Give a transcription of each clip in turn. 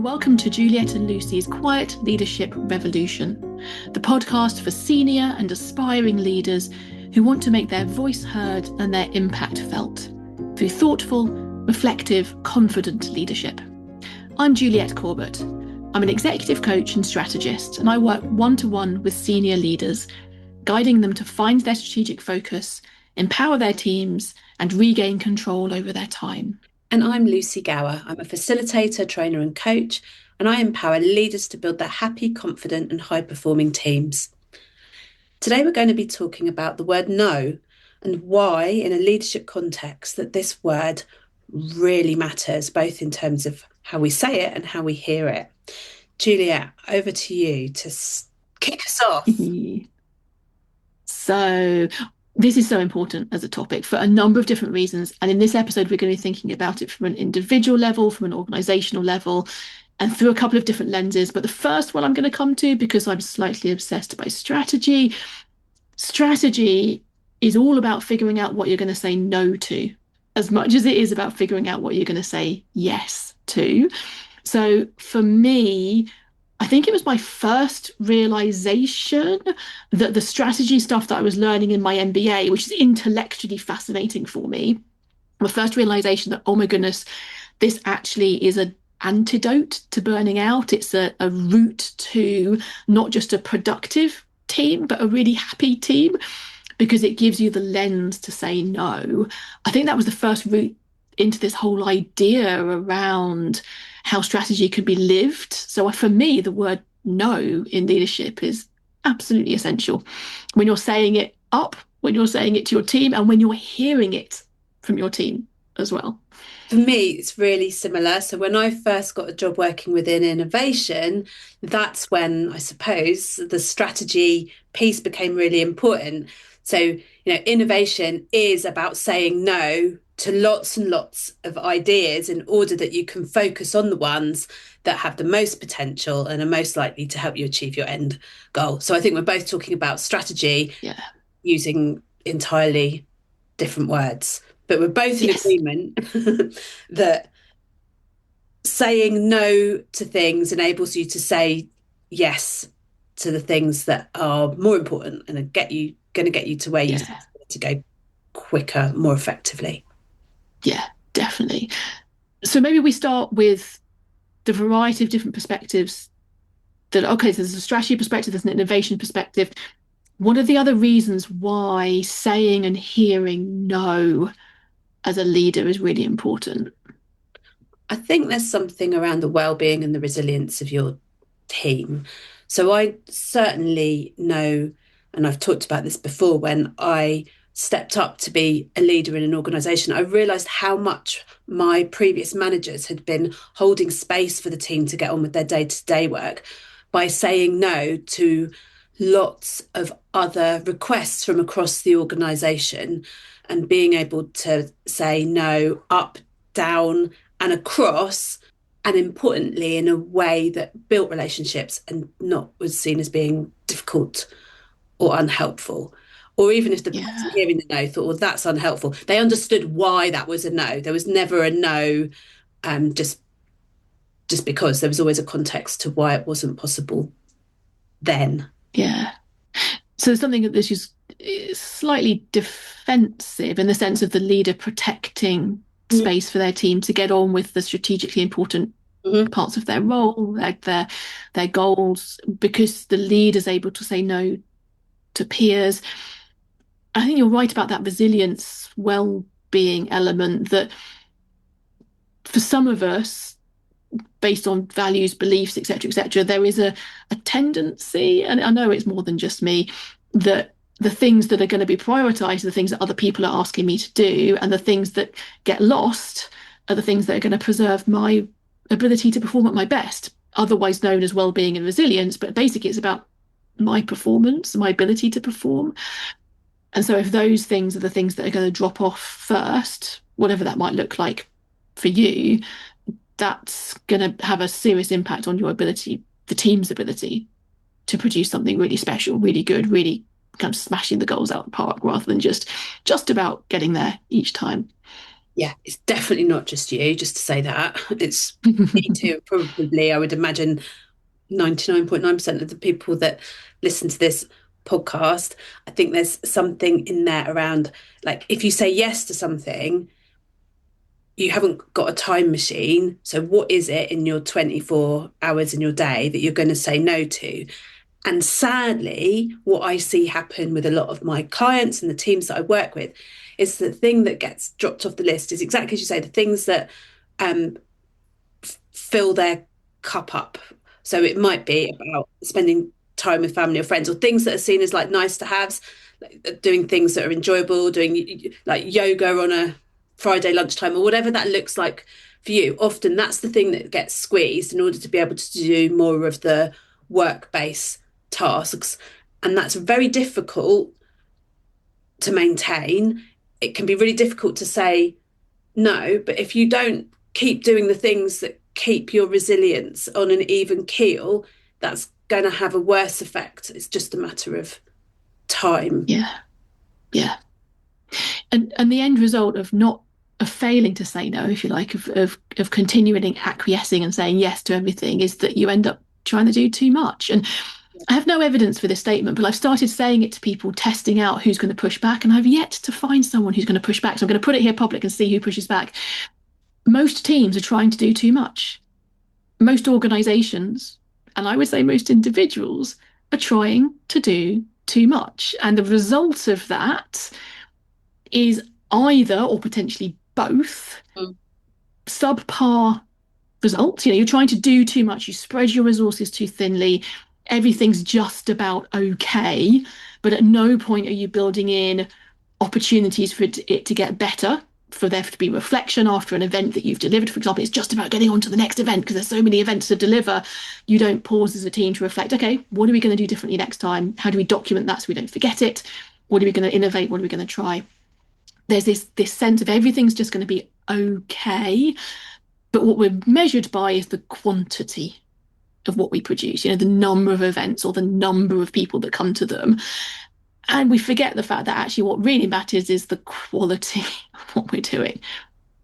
Welcome to Juliet and Lucy's Quiet Leadership Revolution, the podcast for senior and aspiring leaders who want to make their voice heard and their impact felt through thoughtful, reflective, confident leadership. I'm Juliet Corbett. I'm an executive coach and strategist, and I work one-to-one with senior leaders, guiding them to find their strategic focus, empower their teams, and regain control over their time. And I'm Lucy Gower. I'm a facilitator, trainer and coach, and I empower leaders to build their happy, confident and high-performing teams. Today we're going to be talking about the word no and why in a leadership context that this word really matters, both in terms of how we say it and how we hear it. Juliet, over to you to kick us off. So this is so important as a topic for a number of different reasons. And in this episode, we're going to be thinking about it from an individual level, from an organizational level, and through a couple of different lenses. But the first one I'm going to come to, because I'm slightly obsessed by strategy. Strategy is all about figuring out what you're going to say no to, as much as it is about figuring out what you're going to say yes to. So for me, I think it was my first realization that the strategy stuff that I was learning in my MBA, which is intellectually fascinating for me, my first realization that, oh my goodness, this actually is an antidote to burning out. It's a route to not just a productive team, but a really happy team, because it gives you the lens to say no. I think that was the first route into this whole idea around how strategy can be lived. So for me, the word no in leadership is absolutely essential. When you're saying it up, when you're saying it to your team, and when you're hearing it from your team as well. For me, it's really similar. So when I first got a job working within innovation, that's when I suppose the strategy piece became really important. So, innovation is about saying no to lots and lots of ideas in order that you can focus on the ones that have the most potential and are most likely to help you achieve your end goal. So I think we're both talking about strategy using entirely different words, but we're both in agreement that saying no to things enables you to say yes to the things that are more important and are going to get you to where you need to go quicker, more effectively. Yeah, definitely. So maybe we start with the variety of different perspectives so there's a strategy perspective, there's an innovation perspective. What are the other reasons why saying and hearing no as a leader is really important? I think there's something around the well-being and the resilience of your team. So I certainly know, and I've talked about this before, when I stepped up to be a leader in an organisation, I realised how much my previous managers had been holding space for the team to get on with their day-to-day work by saying no to lots of other requests from across the organisation and being able to say no up, down and across, and importantly in a way that built relationships and not was seen as being difficult or unhelpful. Or even if the person hearing the no thought, well, that's unhelpful, they understood why that was a no. There was never a no just because. There was always a context to why it wasn't possible then. Yeah. So something that this is slightly defensive in the sense of the leader protecting space for their team to get on with the strategically important parts of their role, like their goals, because the leader's able to say no to peers. I think you're right about that resilience, well-being element, that for some of us, based on values, beliefs, etc., there is a tendency, and I know it's more than just me, that the things that are going to be prioritized are the things that other people are asking me to do, and the things that get lost are the things that are going to preserve my ability to perform at my best, otherwise known as well-being and resilience. But basically it's about my performance, my ability to perform. And so if those things are the things that are going to drop off first, whatever that might look like for you, that's going to have a serious impact on your ability, the team's ability to produce something really special, really good, really kind of smashing the goals out of the park, rather than just about getting there each time. Yeah, it's definitely not just you, just to say that. It's me too. Probably, I would imagine 99.9% of the people that listen to this podcast. I think there's something in there around, like, if you say yes to something, you haven't got a time machine. So, what is it in your 24 hours in your day that you're going to say no to? And sadly, what I see happen with a lot of my clients and the teams that I work with is the thing that gets dropped off the list is exactly as you say, the things that um, fill their cup up. So it might be about spending time with family or friends, or things that are seen as like nice to haves, like doing things that are enjoyable, doing like yoga on a Friday lunchtime or whatever that looks like for you. Often that's the thing that gets squeezed in order to be able to do more of the work-based tasks. And that's very difficult to maintain. It can be really difficult to say no, but if you don't keep doing the things that keep your resilience on an even keel, that's going to have a worse effect. It's just a matter of time. Yeah, yeah. And the end result of not of failing to say no, if you like, of continuing acquiescing and saying yes to everything is that you end up trying to do too much. And I have no evidence for this statement, but I've started saying it to people, testing out who's going to push back, and I've yet to find someone who's going to push back. So I'm going to put it here public and see who pushes back. Most teams are trying to do too much. Most organizations, and I would say most individuals, are trying to do too much. And the result of that is either, or potentially both, Mm. subpar results. You're trying to do too much, you spread your resources too thinly, everything's just about okay, but at no point are you building in opportunities for it to get better, for there to be reflection after an event that you've delivered. For example, it's just about getting on to the next event because there's so many events to deliver. You don't pause as a team to reflect, okay, what are we going to do differently next time? How do we document that so we don't forget it? What are we going to innovate? What are we going to try? There's this sense of everything's just going to be okay, but what we're measured by is the quantity of what we produce, the number of events or the number of people that come to them. And we forget the fact that actually what really matters is the quality of what we're doing.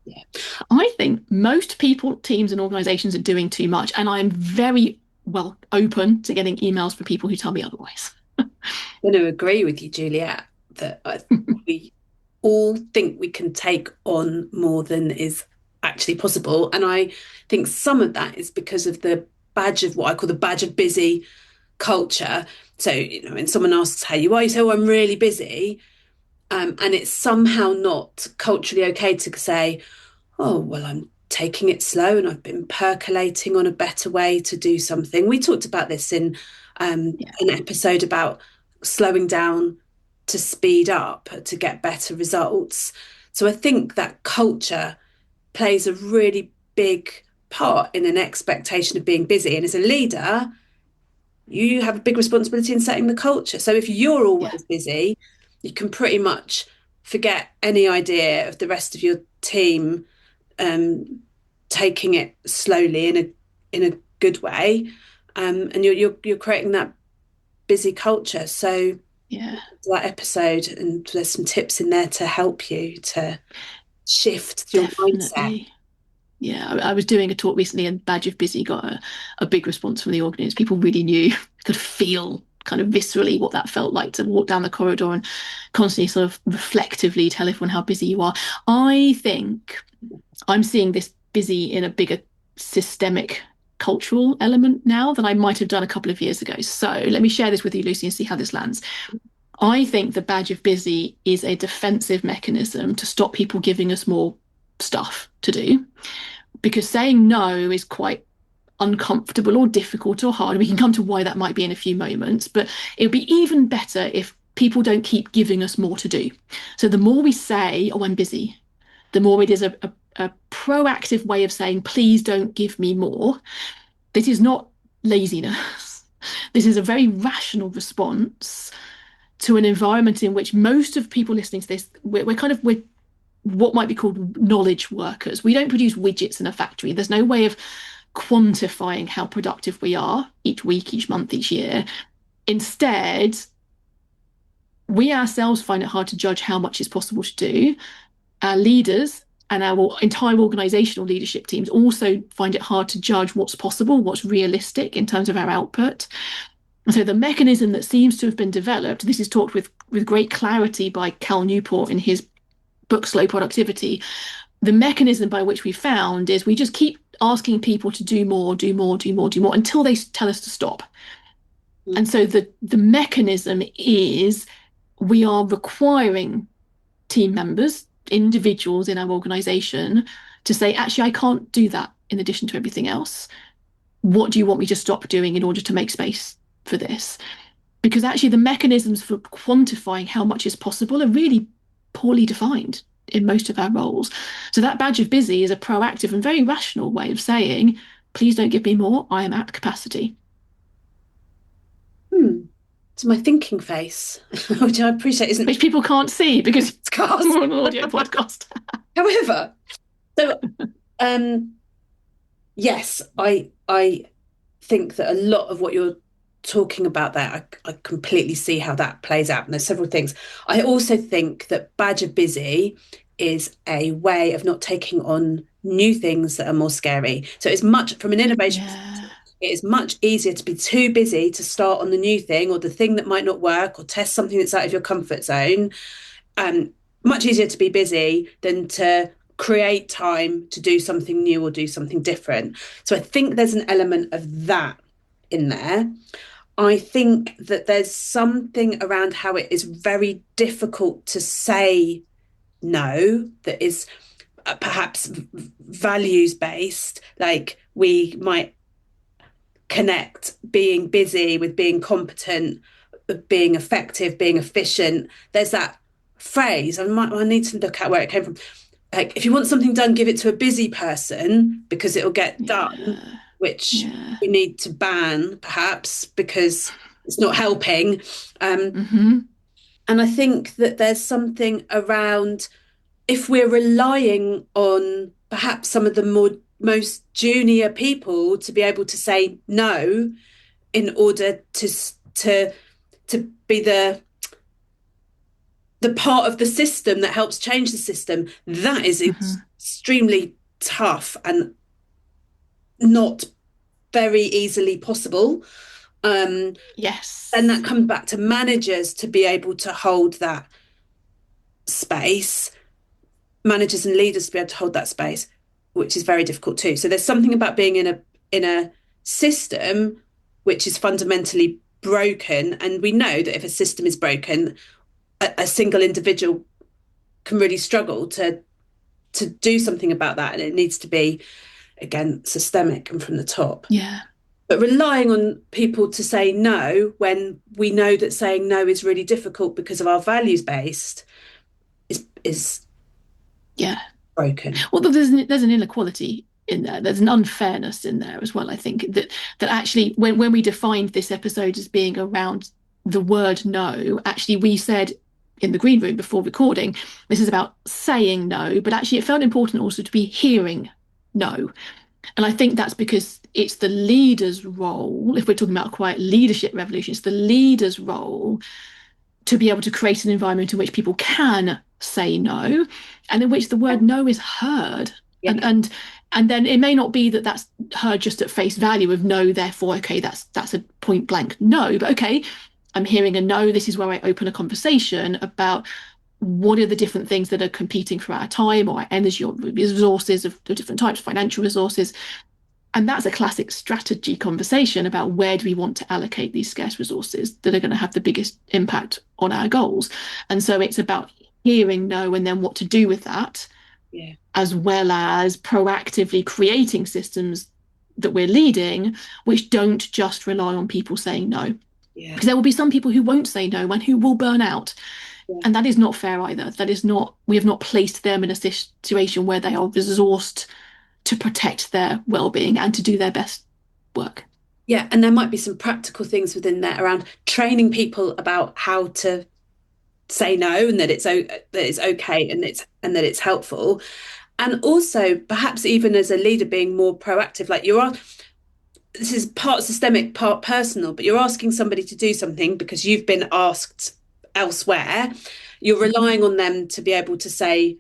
Yeah. I think most people, teams, and organizations are doing too much. And I'm very well open to getting emails from people who tell me otherwise. I'm going to agree with you, Juliet, that we all think we can take on more than is actually possible. And I think some of that is because of the badge of what I call the badge of busy culture. So, when someone asks how you are, you say, oh, I'm really busy. And it's somehow not culturally okay to say, oh, well, I'm taking it slow and I've been percolating on a better way to do something. We talked about this in Yeah. an episode about slowing down to speed up to get better results. So I think that culture plays a really big part in an expectation of being busy. And as a leader, you have a big responsibility in setting the culture. So if you're Yeah. always busy, you can pretty much forget any idea of the rest of your team taking it slowly in a good way, and you're creating that busy culture. So Yeah. that episode, and there's some tips in there to help you to shift your mindset. Definitely. Yeah, I was doing a talk recently, and Badge of Busy got a big response from the audience. People really knew, could feel kind of viscerally what that felt like to walk down the corridor and constantly sort of reflectively tell everyone how busy you are. I think I'm seeing this busy in a bigger systemic cultural element now than I might have done a couple of years ago. So let me share this with you, Lucy, and see how this lands. I think the badge of busy is a defensive mechanism to stop people giving us more stuff to do, because saying no is quite uncomfortable or difficult or hard. We can come to why that might be in a few moments, but it would be even better if people don't keep giving us more to do. So the more we say, oh, I'm busy, the more it is a proactive way of saying, please don't give me more. This is not laziness. This is a very rational response to an environment in which most of people listening to this, we're what might be called knowledge workers. We don't produce widgets in a factory. There's no way of quantifying how productive we are each week, each month, each year. Instead, we ourselves find it hard to judge how much is possible to do. Our leaders and our entire organizational leadership teams also find it hard to judge what's possible, what's realistic in terms of our output. And so the mechanism that seems to have been developed, this is talked with great clarity by Cal Newport in his book Slow Productivity. The mechanism by which we found is we just keep asking people to do more, do more, do more, do more until they tell us to stop. Mm. And so the mechanism is we are requiring team members, individuals in our organization, to say, actually, I can't do that in addition to everything else. What do you want me to stop doing in order to make space for this? Because actually, the mechanisms for quantifying how much is possible are really poorly defined in most of our roles. So that badge of busy is a proactive and very rational way of saying, please don't give me more, I am at capacity. It's my thinking face, which I appreciate isn't... Which people can't see because it's more an audio podcast. However, so yes, I think that a lot of what you're talking about there, I completely see how that plays out. And there's several things. I also think that badge of busy is a way of not taking on new things that are more scary. So it's much from an innovation perspective, it is much easier to be too busy to start on the new thing or the thing that might not work or test something that's out of your comfort zone. Much easier to be busy than to create time to do something new or do something different. So I think there's an element of that in there. I think that there's something around how it is very difficult to say no that is perhaps values based. Like we might connect being busy with being competent, being effective, being efficient. There's that phrase. I need to look at where it came from. Like, if you want something done, give it to a busy person because it'll get done, which we need to ban perhaps because it's not helping. And I think that there's something around if we're relying on perhaps some of the most junior people to be able to say no in order to be the part of the system that helps change the system, that is extremely tough and not very easily possible. Yes. And that comes back to managers to be able to hold that space, managers and leaders to be able to hold that space, which is very difficult too. So there's something about being in a system which is fundamentally broken. And we know that if a system is broken, a single individual can really struggle to do something about that. And it needs to be, again, systemic and from the top. Yeah. But relying on people to say no when we know that saying no is really difficult because of our values based is broken. Well, there's an inequality in there. There's an unfairness in there as well. I think that actually when we defined this episode as being around the word no, actually we said in the green room before recording, this is about saying no, but actually it felt important also to be hearing no. And I think that's because it's the leader's role, if we're talking about a quiet leadership revolution, it's the leader's role to be able to create an environment in which people can say no and in which the word no is heard. Yeah. And then it may not be that that's heard just at face value of no, therefore, okay, that's a point blank no, but okay, I'm hearing a no. This is where I open a conversation about what are the different things that are competing for our time or our energy or resources of the different types, financial resources. And that's a classic strategy conversation about where do we want to allocate these scarce resources that are going to have the biggest impact on our goals. And so it's about hearing no and then what to do with that, as well as proactively creating systems that we're leading, which don't just rely on people saying no. Yeah. Because there will be some people who won't say no and who will burn out. Yeah. And that is not fair either. That is not, we have not placed them in a situation where they are resourced to protect their well-being and to do their best work. Yeah, and there might be some practical things within there around training people about how to say no and that it's okay and that it's helpful. And also perhaps even as a leader being more proactive, like this is part systemic, part personal, but you're asking somebody to do something because you've been asked elsewhere. You're relying on them to be able to say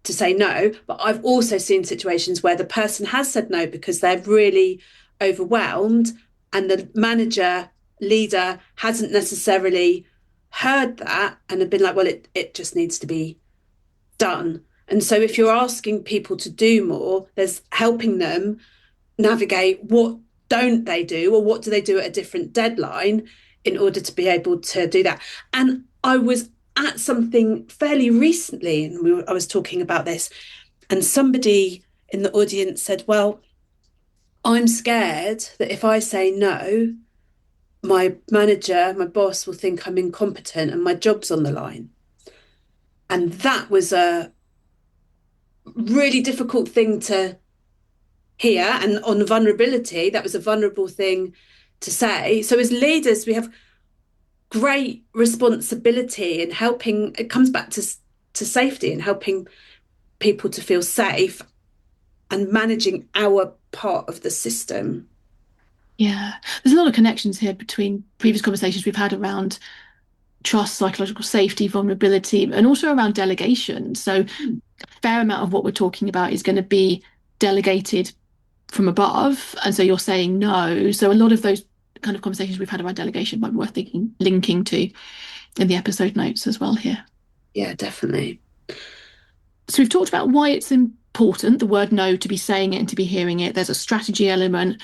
to say no. But I've also seen situations where the person has said no because they're really overwhelmed, and the manager, leader hasn't necessarily heard that and have been like, well, it just needs to be done. And so if you're asking people to do more, there's helping them navigate what don't they do, or what do they do at a different deadline in order to be able to do that. And I was at something fairly recently, and I was talking about this, and somebody in the audience said, well, I'm scared that if I say no, my manager, my boss will think I'm incompetent and my job's on the line. And that was a really difficult thing to hear. And on vulnerability, that was a vulnerable thing to say. So as leaders, we have great responsibility in helping. It comes back to safety and helping people to feel safe and managing our part of the system. Yeah, there's a lot of connections here between previous conversations we've had around trust, psychological safety, vulnerability, and also around delegation. So, a fair amount of what we're talking about is going to be delegated from above. And so you're saying no. So, a lot of those kind of conversations we've had around delegation might be worth thinking, linking to in the episode notes as well here. Yeah, definitely. So, we've talked about why it's important, the word no, to be saying it and to be hearing it. There's a strategy element,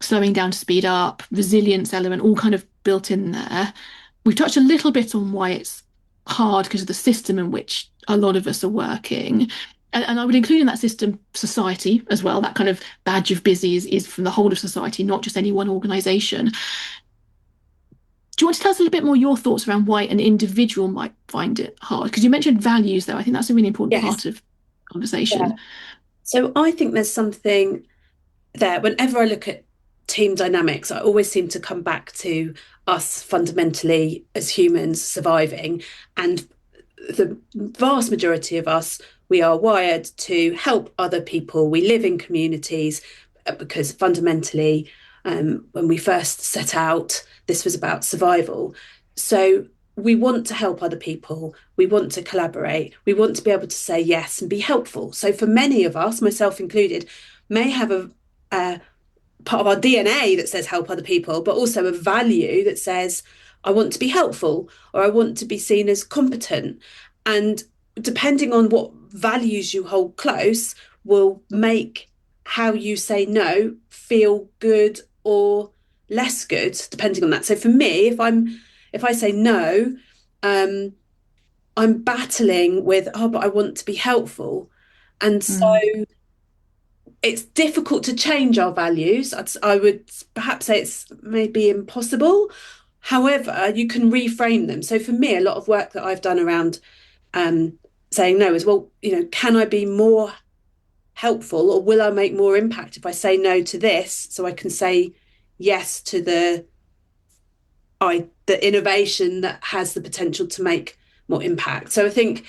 slowing down to speed up, resilience element, all kind of built in there. We've touched a little bit on why it's hard because of the system in which a lot of us are working. And I would include in that system society as well. That kind of badge of busy is from the whole of society, not just any one organisation. Do you want to tell us a little bit more your thoughts around why an individual might find it hard? Because you mentioned values, though. I think that's a really important Yes. part of Yeah. conversation. So I think there's something there. Whenever I look at team dynamics, I always seem to come back to us fundamentally as humans surviving. And the vast majority of us, we are wired to help other people. We live in communities because fundamentally, when we first set out, this was about survival. So we want to help other people. We want to collaborate. We want to be able to say yes and be helpful. So for many of us, myself included, may have a part of our DNA that says help other people, but also a value that says, I want to be helpful or I want to be seen as competent. And depending on what values you hold close, will make how you say no feel good or less good, depending on that. So for me, if I say no, um, I'm battling with, oh, but I want to be helpful. And so Mm, it's difficult to change our values. I would perhaps say it's maybe impossible. However, you can reframe them. So for me, a lot of work that I've done around um, saying no is, well, can I be more helpful, or will I make more impact if I say no to this so I can say yes to the innovation that has the potential to make more impact. So I think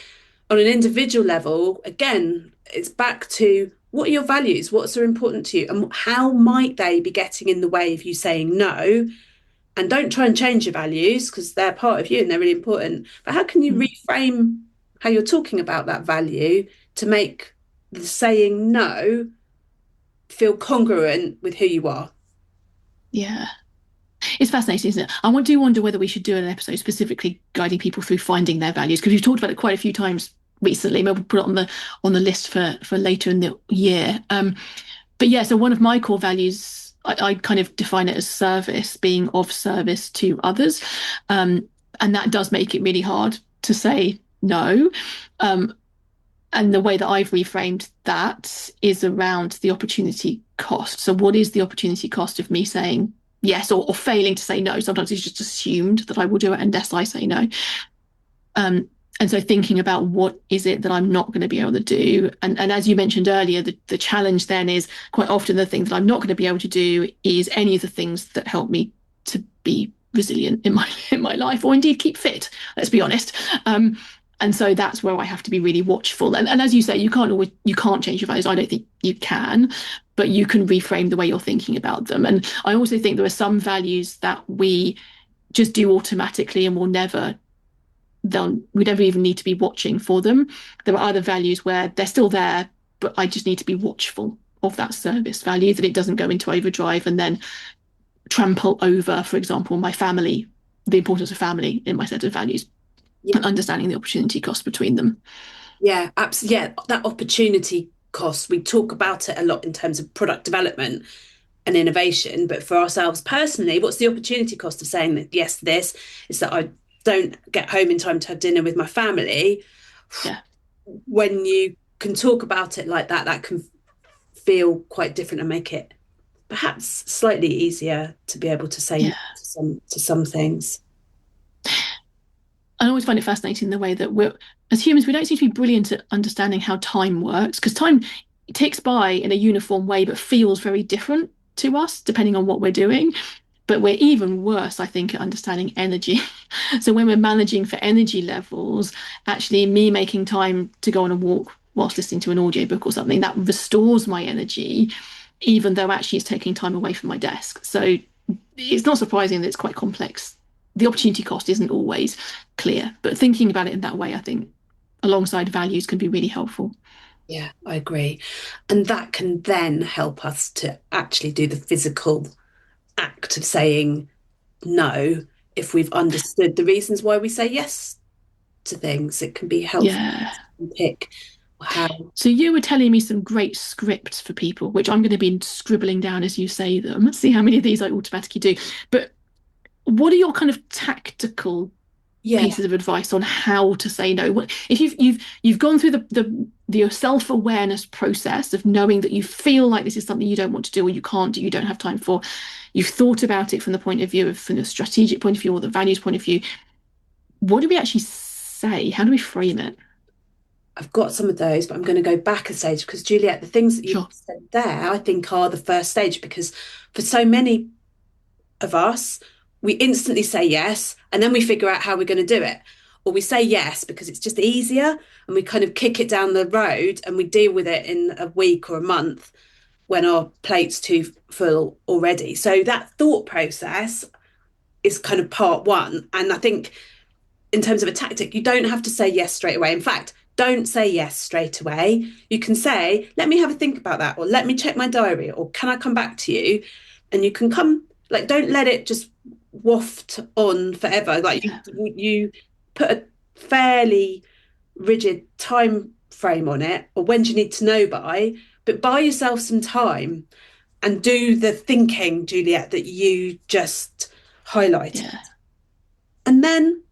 on an individual level, again, it's back to what are your values? What's so important to you? And how might they be getting in the way of you saying no? And don't try and change your values because they're part of you and they're really important. But how can you mm. reframe how you're talking about that value to make the saying no feel congruent with who you are? Yeah. It's fascinating, isn't it? Do wonder whether we should do an episode specifically guiding people through finding their values, because we've talked about it quite a few times recently. Maybe we'll put it on the list for later in the year. But yeah, so one of my core values, I kind of define it as service, being of service to others. And that does make it really hard to say no. Um, and the way that I've reframed that is around the opportunity cost. So, what is the opportunity cost of me saying yes or failing to say no? Sometimes it's just assumed that I will do it unless I say no. And so thinking about what is it that I'm not going to be able to do. And as you mentioned earlier, the challenge then is quite often the thing that I'm not going to be able to do is any of the things that help me to be resilient in my life, or indeed keep fit, let's be honest. And so that's where I have to be really watchful. And as you say, you can't change your values. I don't think you can, but you can reframe the way you're thinking about them. And I also think there are some values that we just do automatically and will never we never even need to be watching for them. There are other values where they're still there, but I just need to be watchful of that service value, that it doesn't go into overdrive and then trample over, for example, my family, the importance of family in my set of values, Yeah. and understanding the opportunity cost between them. Yeah, absolutely. Yeah, that opportunity cost, we talk about it a lot in terms of product development and innovation. But for ourselves personally, what's the opportunity cost of saying that yes to this? Is that I don't get home in time to have dinner with my family. Yeah. When you can talk about it like that, that can feel quite different and make it perhaps slightly easier to be able to say no Yeah. to some things. I always find it fascinating the way that we're, as humans, we don't seem to be brilliant at understanding how time works, because time ticks by in a uniform way, but feels very different to us depending on what we're doing. But we're even worse, I think, at understanding energy. So when we're managing for energy levels, actually me making time to go on a walk whilst listening to an audiobook or something, that restores my energy, even though actually it's taking time away from my desk. So it's not surprising that it's quite complex. The opportunity cost isn't always clear, but thinking about it in that way, I think, alongside values can be really helpful. Yeah, I agree. And that can then help us to actually do the physical act of saying no. If we've understood the reasons why we say yes to things, it can be helpful Yeah. to pick how. So you were telling me some great scripts for people, which I'm going to be scribbling down as you say them, see how many of these I automatically do. But what are your kind of tactical Yeah, pieces of advice on how to say no? If you've gone through the self-awareness process of knowing that you feel like this is something you don't want to do or you can't do, you don't have time for, you've thought about it from the point of view of from the strategic point of view or the values point of view, what do we actually say? How do we frame it? I've got some of those, but I'm going to go back a stage because Juliet, the things that you've Sure. said there, I think are the first stage because for so many of us, we instantly say yes and then we figure out how we're going to do it. Or we say yes because it's just easier and we kind of kick it down the road and we deal with it in a week or a month when our plate's too full already. So that thought process is kind of part one. And I think in terms of a tactic, you don't have to say yes straight away. In fact, don't say yes straight away. You can say, let me have a think about that, or let me check my diary, or can I come back to you? And you can come, like, don't let it just waft on forever. Like Yeah. you put a fairly rigid time frame on it, or when do you need to know by, but buy yourself some time and do the thinking, Juliet, that you just highlighted. Yeah. And then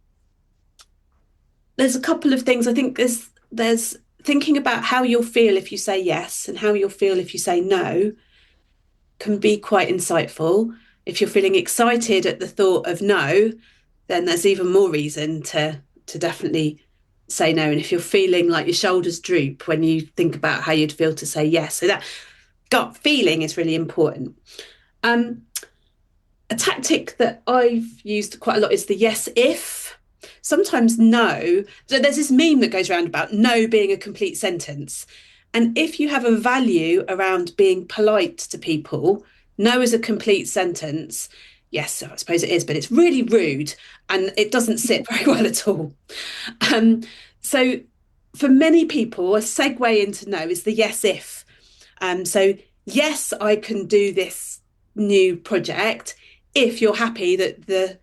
there's a couple of things. I think there's thinking about how you'll feel if you say yes and how you'll feel if you say no can be quite insightful. If you're feeling excited at the thought of no, then there's even more reason to definitely say no. And if you're feeling like your shoulders droop when you think about how you'd feel to say yes, so that gut feeling is really important. Um, a tactic that I've used quite a lot is the yes if. Sometimes no. So there's this meme that goes around about no being a complete sentence. And if you have a value around being polite to people, no is a complete sentence. Yes, I suppose it is, but it's really rude and it doesn't sit very well at all. Um, so for many people, a segue into no is the yes if. So yes, I can do this new project if you're happy that the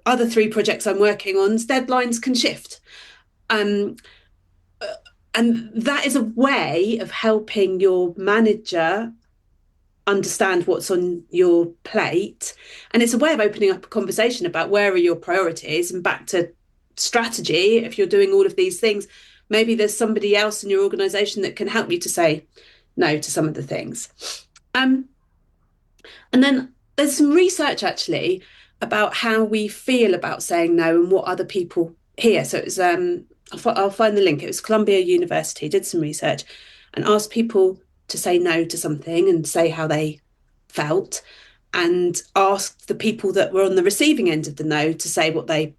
other three projects I'm working on, deadlines can shift. Um, and that is a way of helping your manager understand what's on your plate. And it's a way of opening up a conversation about where are your priorities and back to strategy. If you're doing all of these things, maybe there's somebody else in your organization that can help you to say no to some of the things. Um, and then there's some research actually about how we feel about saying no and what other people hear. So it was I'll find the link. It was Columbia University did some research and asked people to say no to something and say how they felt, and asked the people that were on the receiving end of the no to say what they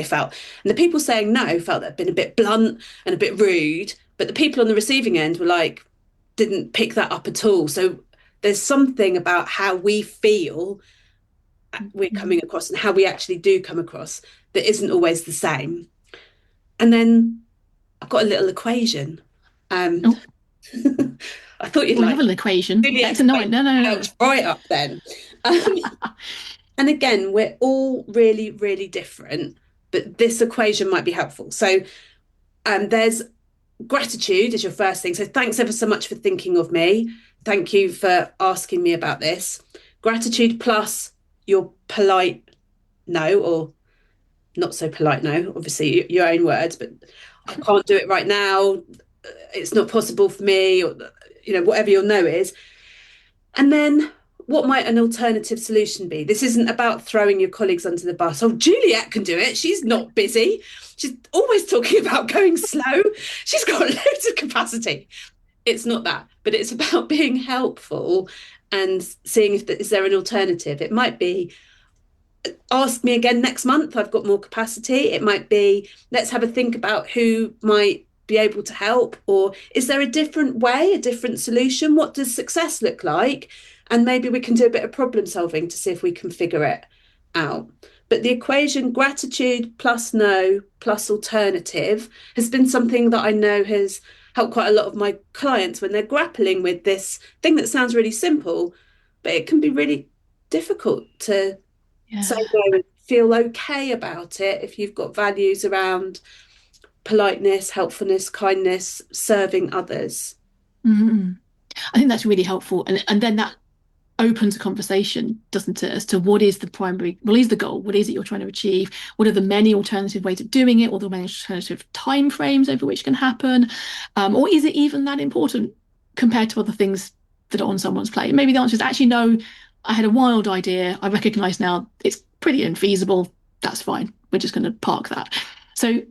felt. And the people saying no felt that had been a bit blunt and a bit rude, but the people on the receiving end were like didn't pick that up at all. So there's something about how we feel we're coming across and how we actually do come across that isn't always the same. And then I've got a little equation. Um, Oh, I thought you'd we like have an equation. Better Juliet's know it. No, no, no. out right up then. Um, and again, we're all really, really different, but this equation might be helpful. So there's gratitude is your first thing. So thanks ever so much for thinking of me. Thank you for asking me about this. Gratitude plus your polite no, or not so polite no, obviously your own words, but I can't do it right now. It's not possible for me, or whatever your no is. And then what might an alternative solution be? This isn't about throwing your colleagues under the bus. Oh, Juliet can do it. She's not busy. She's always talking about going slow. She's got loads of capacity. It's not that, but it's about being helpful and seeing if is there an alternative. It might be ask me again next month. I've got more capacity. It might be let's have a think about who might be able to help, or is there a different way, a different solution? What does success look like? And maybe we can do a bit of problem solving to see if we can figure it out. But the equation gratitude plus no plus alternative has been something that I know has helped quite a lot of my clients when they're grappling with this thing that sounds really simple, but it can be really difficult to say Yeah. no and feel okay about it if you've got values around politeness, helpfulness, kindness, serving others. Mm-hmm. I think that's really helpful. And then that opens a conversation, doesn't it, as to what is the goal? What is it you're trying to achieve? What are the many alternative ways of doing it, or the many alternative time frames over which can happen? Or is it even that important compared to other things that are on someone's plate? Maybe the answer is actually no, I had a wild idea. I recognize now it's pretty infeasible. That's fine. We're just going to park that. So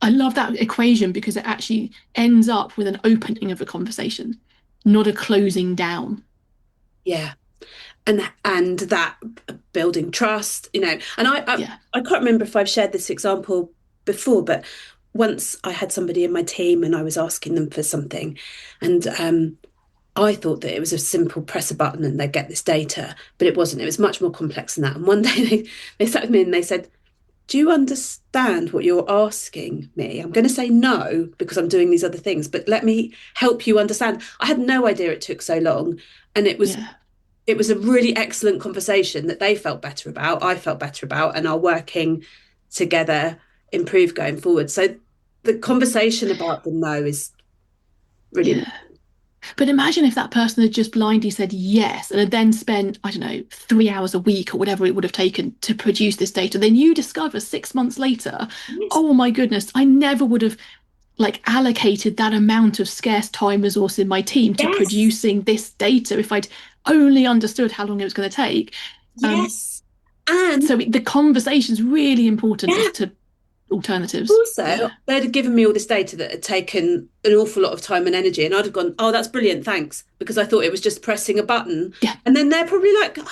I love that equation because it actually ends up with an opening of a conversation, not a closing down. Yeah. And that building trust, and Yeah. I can't remember if I've shared this example before, but once I had somebody in my team and I was asking them for something, and I thought that it was a simple press a button and they'd get this data, but it wasn't. It was much more complex than that. And one day they sat with me and they said, do you understand what you're asking me? I'm going to say no because I'm doing these other things, but let me help you understand. I had no idea it took so long. And Yeah. it was a really excellent conversation that they felt better about, I felt better about, and are working together improve going forward. So the conversation about the no is really Yeah. But imagine if that person had just blindly said yes and had then spent, I don't know, 3 hours a week or whatever it would have taken to produce this data. Then you discover 6 months later, nice. oh my goodness, I never would have like allocated that amount of scarce time resource in my team to Yes, producing this data if I'd only understood how long it was going to take. Um, yes. And so the conversation is really important yeah, as to alternatives. also, Yeah. they'd have given me all this data that had taken an awful lot of time and energy, and I'd have gone, "Oh, that's brilliant, thanks," because I thought it was just pressing a button. Yeah. And then they're probably like, "God,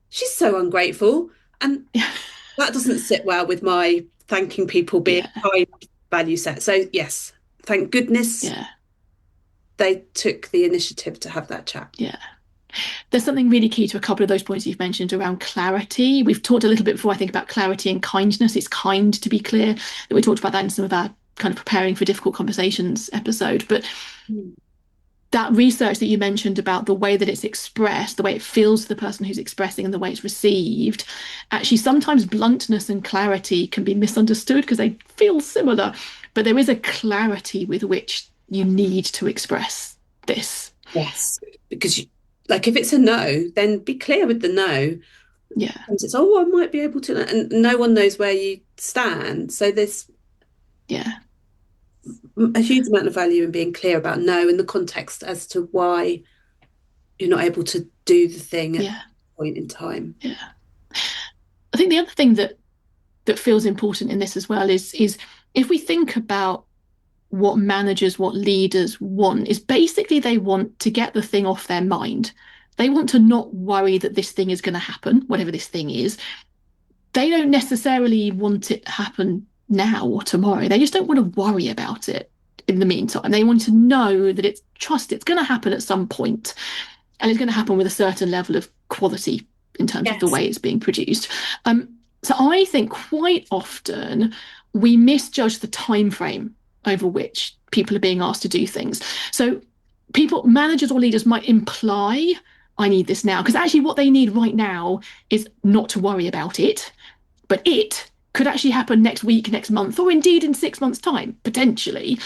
she's so ungrateful," and Yeah. that doesn't sit well with my thanking people being Yeah. kind value set. So yes, thank goodness Yeah. they took the initiative to have that chat. Yeah. There's something really key to a couple of those points you've mentioned around clarity. We've talked a little bit before, I think, about clarity and kindness. It's kind to be clear. We talked about that in some of our kind of preparing for difficult conversations episode. But Mm. that research that you mentioned about the way that it's expressed, the way it feels to the person who's expressing and the way it's received, actually sometimes bluntness and clarity can be misunderstood because they feel similar, but there is a clarity with which you need to express this. Yes, because like if it's a no, then be clear with the no. Yeah, And it's I might be able to, and no one knows where you stand. So there's yeah, a huge amount of value in being clear about no in the context as to why you're not able to do the thing at yeah, that point in time. yeah. I think the other thing that feels important in this as well is if we think about what managers, what leaders want, is basically they want to get the thing off their mind. They want to not worry that this thing is going to happen, whatever this thing is. They don't necessarily want it to happen now or tomorrow. They just don't want to worry about it in the meantime. They want to know that it's going to happen at some point, and it's going to happen with a certain level of quality in terms of the Yes. way it's being produced. So I think quite often we misjudge the time frame over which people are being asked to do things. So people, managers or leaders might imply, I need this now, because actually what they need right now is not to worry about it, but it could actually happen next week, next month, or indeed in 6 months' time, potentially.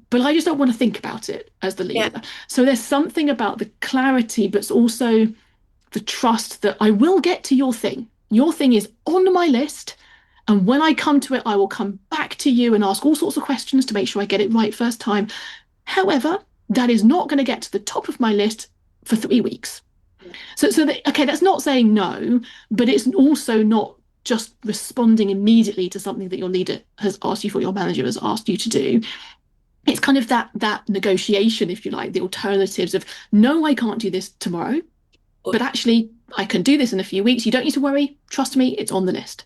But I just don't want to think about it as the Yeah. leader. So there's something about the clarity, but also the trust that I will get to your thing. Your thing is on my list. And when I come to it, I will come back to you and ask all sorts of questions to make sure I get it right first time. However, that is not going to get to the top of my list for 3 weeks. Okay, that's not saying no, but it's also not just responding immediately to something that your leader has asked you for, your manager has asked you to do. It's kind of that negotiation, if you like, the alternatives of no, I can't do this tomorrow, but actually I can do this in a few weeks. You don't need to worry. Trust me, it's on the list.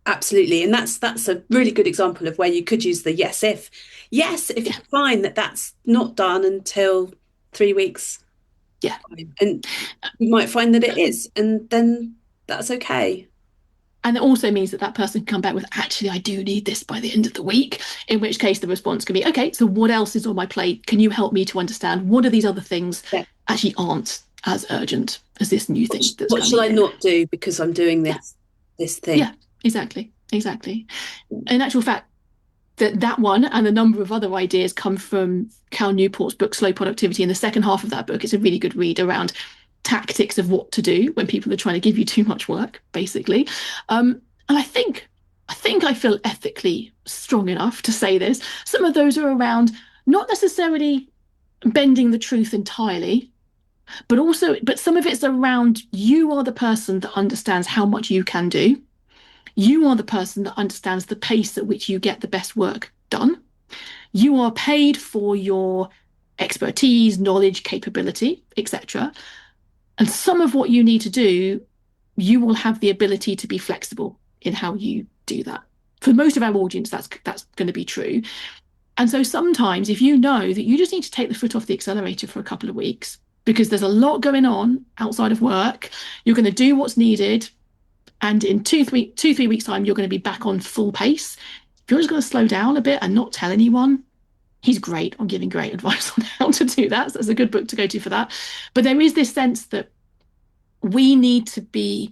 Absolutely. And that's a really good example of where you could use the yes if. Yes, if you Yeah. find that that's not done until 3 weeks. Yeah. And you might find that it is, and then that's okay. And it also means that that person can come back with, actually, I do need this by the end of the week, in which case the response can be, okay, so what else is on my plate? Can you help me to understand what are these other things Yeah. actually aren't as urgent as this new thing that's What shall coming I in? not do because I'm doing Yeah. this thing? Yeah, exactly. Exactly. In actual fact, that one and a number of other ideas come from Cal Newport's book Slow Productivity. In the second half of that book, it's a really good read around tactics of what to do when people are trying to give you too much work, basically. And I think I feel ethically strong enough to say this. Some of those are around not necessarily bending the truth entirely, but some of it's around you are the person that understands how much you can do. You are the person that understands the pace at which you get the best work done. You are paid for your expertise, knowledge, capability, etc. And some of what you need to do, you will have the ability to be flexible in how you do that. For most of our audience, that's going to be true. And so sometimes if you know that you just need to take the foot off the accelerator for a couple of weeks because there's a lot going on outside of work, you're going to do what's needed. And in 3 weeks' time, you're going to be back on full pace. If you're just going to slow down a bit and not tell anyone, he's great on giving great advice on how to do that. So that's a good book to go to for that. But there is this sense that we need to be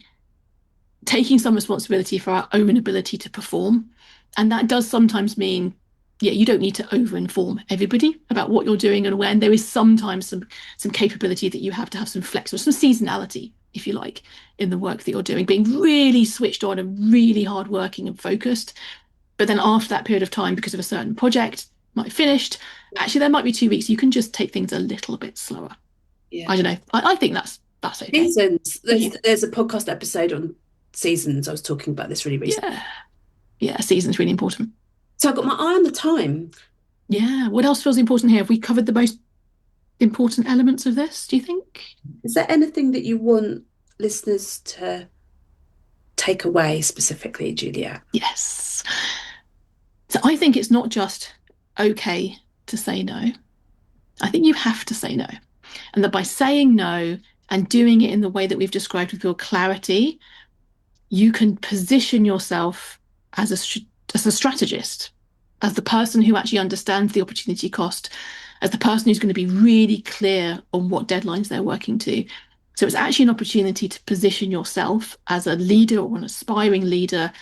taking some responsibility for our own ability to perform. And that does sometimes mean, yeah, you don't need to over-inform everybody about what you're doing and when. There is sometimes some capability that you have to have some flexible, some seasonality, if you like, in the work that you're doing, being really switched on and really hardworking and focused. But then after that period of time, because of a certain project might have finished, actually there might be 2 weeks. You can just take things a little bit slower. Yeah. I don't know. I think that's okay. Seasons. There's a podcast episode on seasons. I was talking about this really recently. Yeah. Yeah, season's really important. So I've got my eye on the time. Yeah. What else feels important here? Have we covered the most important elements of this, do you think? Is there anything that you want listeners to take away specifically, Juliet? Yes. So I think it's not just okay to say no. I think you have to say no. And that by saying no and doing it in the way that we've described with your clarity, you can position yourself as a strategist, as the person who actually understands the opportunity cost, as the person who's going to be really clear on what deadlines they're working to. So it's actually an opportunity to position yourself as a leader or an aspiring leader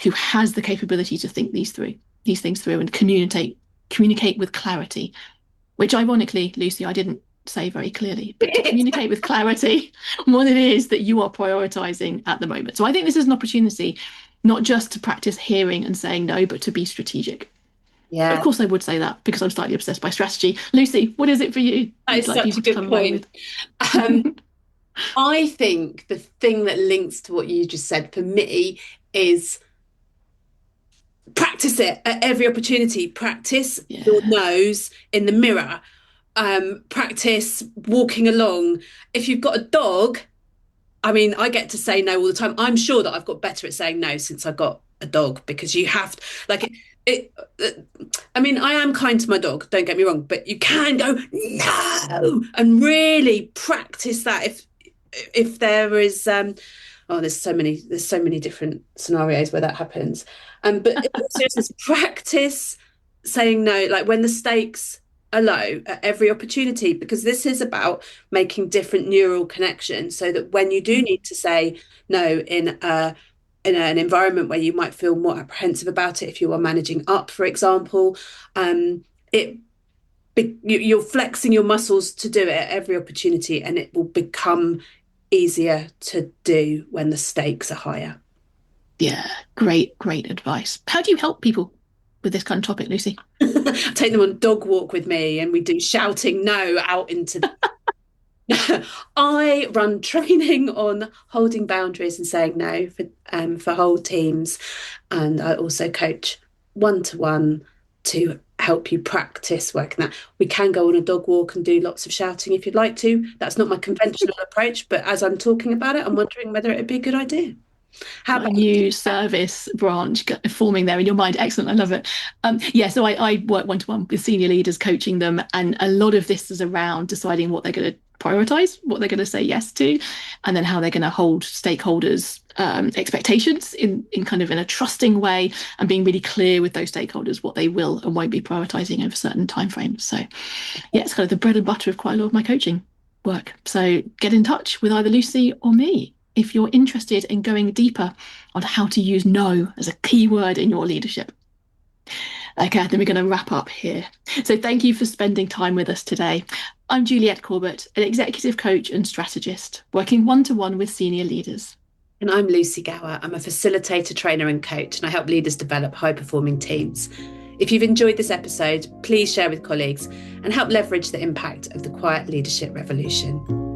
who has the capability to think these things through and communicate with clarity, which ironically, Lucy, I didn't say very clearly, but to communicate with clarity what it is that you are prioritizing at the moment. So I think this is an opportunity not just to practice hearing and saying no, but to be strategic. Yeah. Of course, I would say that because I'm slightly obsessed by strategy. Lucy, what is it for you? That is such a good point. I think the thing that links to what you just said for me is practice it at every opportunity. Practice your nose in the mirror. Practice walking along. If you've got a dog, I mean, I get to say no all the time. I'm sure that I've got better at saying no since I got a dog because you have to, like I mean, I am kind to my dog, don't get me wrong, but you can go no and really practice that if there is oh, there's so many different scenarios where that happens. But it also says practice saying no, like when the stakes are low at every opportunity, because this is about making different neural connections so that when you do need to say no in an environment where you might feel more apprehensive about it, if you are managing up, for example, it you're flexing your muscles to do it at every opportunity, and it will become easier to do when the stakes are higher. Yeah, great advice. How do you help people with this kind of topic, Lucy? Take them on dog walk with me, and we do shouting no out into I run training on holding boundaries and saying no for whole teams, and I also coach one to one to help you practice working that. We can go on a dog walk and do lots of shouting if you'd like to. That's not my conventional approach, but as I'm talking about it, I'm wondering whether it'd be a good idea. How A about new service branch forming there in your mind. Excellent. I love it. Yeah, so I work one to one with senior leaders, coaching them. And a lot of this is around deciding what they're going to prioritize, what they're going to say yes to, and then how they're going to hold stakeholders' expectations in kind of in a trusting way, and being really clear with those stakeholders what they will and won't be prioritizing over certain timeframes. So yeah, it's kind of the bread and butter of quite a lot of my coaching work. So get in touch with either Lucy or me if you're interested in going deeper on how to use no as a key word in your leadership. Okay, then we're going to wrap up here. So thank you for spending time with us today. I'm Juliet Corbett, an executive coach and strategist, working one-to-one with senior leaders. And I'm Lucy Gower. I'm a facilitator, trainer, and coach, and I help leaders develop high performing teams. If you've enjoyed this episode, please share with colleagues and help leverage the impact of the quiet leadership revolution.